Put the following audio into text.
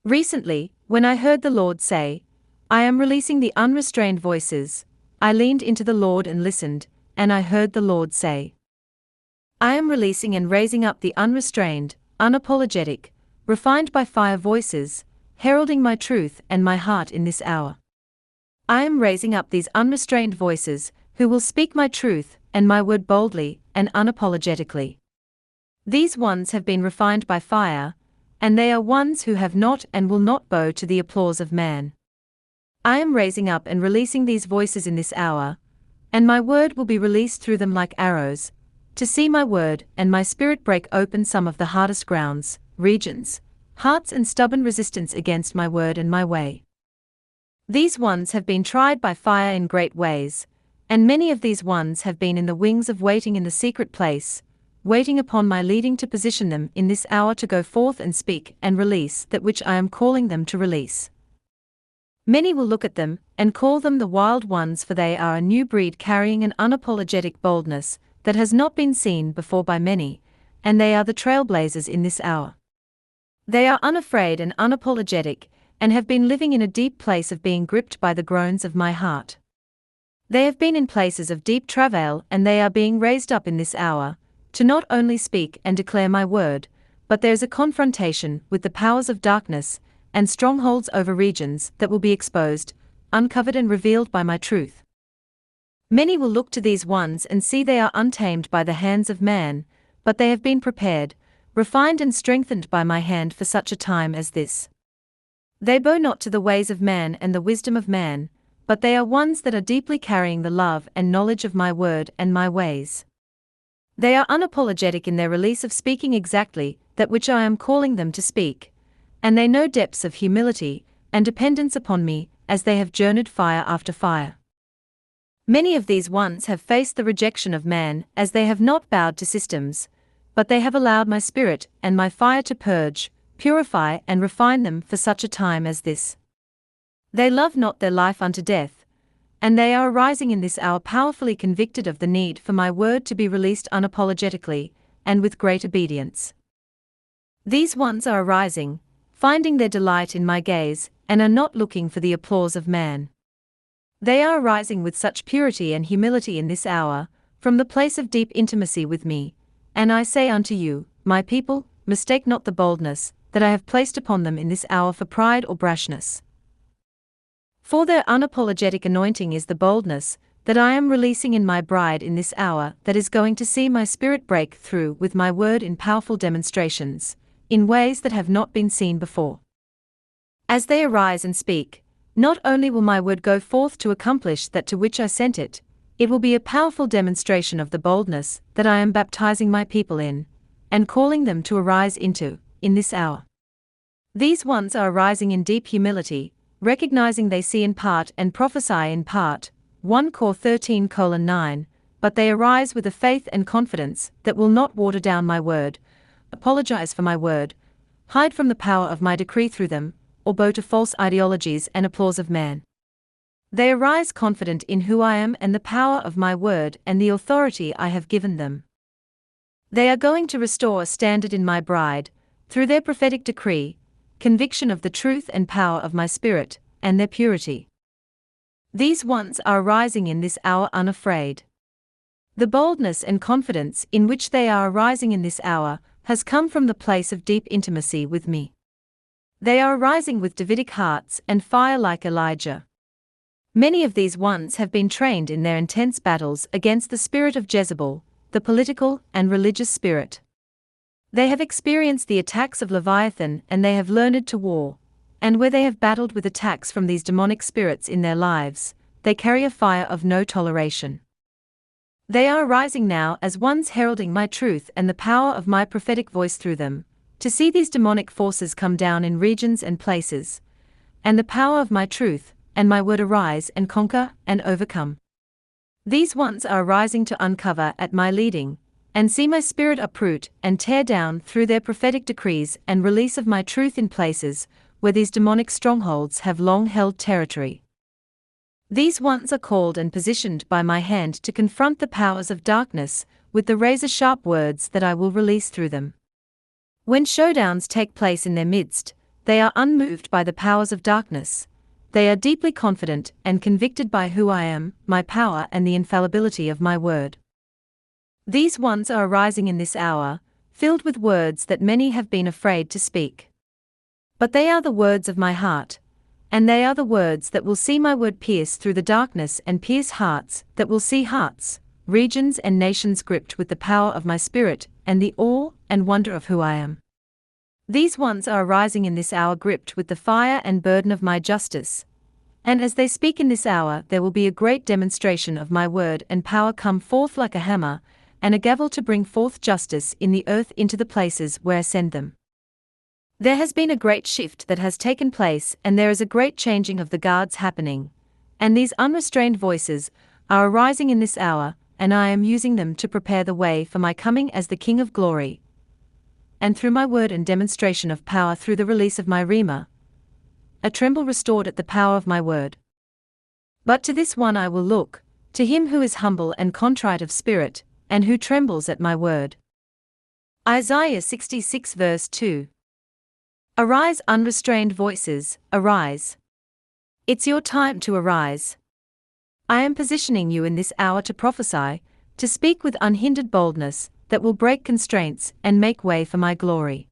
Recently, when I heard the Lord say, I am releasing the unrestrained voices, I leaned into the Lord and listened, and I heard the Lord say, I am releasing and raising up the unrestrained, unapologetic, refined by fire voices, heralding my truth and my heart in this hour. I am raising up these unrestrained voices, who will speak my truth and my word boldly and unapologetically. These ones have been refined by fire, and they are ones who have not and will not bow to the applause of man. I am raising up and releasing these voices in this hour, and my word will be released through them like arrows, to see my word and my spirit break open some of the hardest grounds, regions, hearts and stubborn resistance against my word and my way. These ones have been tried by fire in great ways, and many of these ones have been in the wings of waiting in the secret place, waiting upon my leading to position them in this hour to go forth and speak and release that which I am calling them to release. Many will look at them and call them the wild ones, for they are a new breed carrying an unapologetic boldness that has not been seen before by many, and they are the trailblazers in this hour. They are unafraid and unapologetic, and have been living in a deep place of being gripped by the groans of my heart. They have been in places of deep travail, and they are being raised up in this hour, to not only speak and declare my word, but there is a confrontation with the powers of darkness, and strongholds over regions that will be exposed, uncovered and revealed by my truth. Many will look to these ones and see they are untamed by the hands of man, but they have been prepared, refined and strengthened by my hand for such a time as this. They bow not to the ways of man and the wisdom of man, but they are ones that are deeply carrying the love and knowledge of my word and my ways. They are unapologetic in their release of speaking exactly that which I am calling them to speak, and they know depths of humility and dependence upon me as they have journeyed fire after fire. Many of these ones have faced the rejection of man as they have not bowed to systems, but they have allowed my spirit and my fire to purge, purify and refine them for such a time as this. They love not their life unto death, and they are arising in this hour powerfully convicted of the need for my word to be released unapologetically, and with great obedience. These ones are arising, finding their delight in my gaze, and are not looking for the applause of man. They are arising with such purity and humility in this hour, from the place of deep intimacy with me, and I say unto you, my people, mistake not the boldness that I have placed upon them in this hour for pride or brashness. For their unapologetic anointing is the boldness that I am releasing in my bride in this hour, that is going to see my spirit break through with my word in powerful demonstrations, in ways that have not been seen before. As they arise and speak, not only will my word go forth to accomplish that to which I sent it, it will be a powerful demonstration of the boldness that I am baptizing my people in, and calling them to arise into, in this hour. These ones are arising in deep humility, recognizing they see in part and prophesy in part, 1 Cor 13:9, but they arise with a faith and confidence that will not water down my word, apologize for my word, hide from the power of my decree through them, or bow to false ideologies and applause of man. They arise confident in who I am and the power of my word and the authority I have given them. They are going to restore a standard in my bride, through their prophetic decree, conviction of the truth and power of my spirit, and their purity. These ones are arising in this hour unafraid. The boldness and confidence in which they are arising in this hour has come from the place of deep intimacy with me. They are arising with Davidic hearts and fire like Elijah. Many of these ones have been trained in their intense battles against the spirit of Jezebel, the political and religious spirit. They have experienced the attacks of Leviathan, and they have learned to war, and where they have battled with attacks from these demonic spirits in their lives, they carry a fire of no toleration. They are arising now as ones heralding my truth and the power of my prophetic voice through them, to see these demonic forces come down in regions and places, and the power of my truth and my word arise and conquer and overcome. These ones are arising to uncover at my leading, and see my spirit uproot and tear down through their prophetic decrees and release of my truth in places where these demonic strongholds have long held territory. These ones are called and positioned by my hand to confront the powers of darkness with the razor-sharp words that I will release through them. When showdowns take place in their midst, they are unmoved by the powers of darkness. They are deeply confident and convicted by who I am, my power, and the infallibility of my word. These ones are arising in this hour, filled with words that many have been afraid to speak. But they are the words of my heart, and they are the words that will see my word pierce through the darkness and pierce hearts, that will see hearts, regions and nations gripped with the power of my spirit and the awe and wonder of who I am. These ones are arising in this hour gripped with the fire and burden of my justice. And as they speak in this hour, there will be a great demonstration of my word and power come forth like a hammer, and a gavel to bring forth justice in the earth into the places where I send them. There has been a great shift that has taken place, and there is a great changing of the guards happening. And these unrestrained voices are arising in this hour, and I am using them to prepare the way for my coming as the King of Glory. And through my word and demonstration of power through the release of my rhema, a tremble restored at the power of my word. But to this one I will look, to him who is humble and contrite of spirit, and who trembles at my word. Isaiah 66 verse 2. Arise, unrestrained voices, arise. It's your time to arise. I am positioning you in this hour to prophesy, to speak with unhindered boldness, that will break constraints and make way for my glory.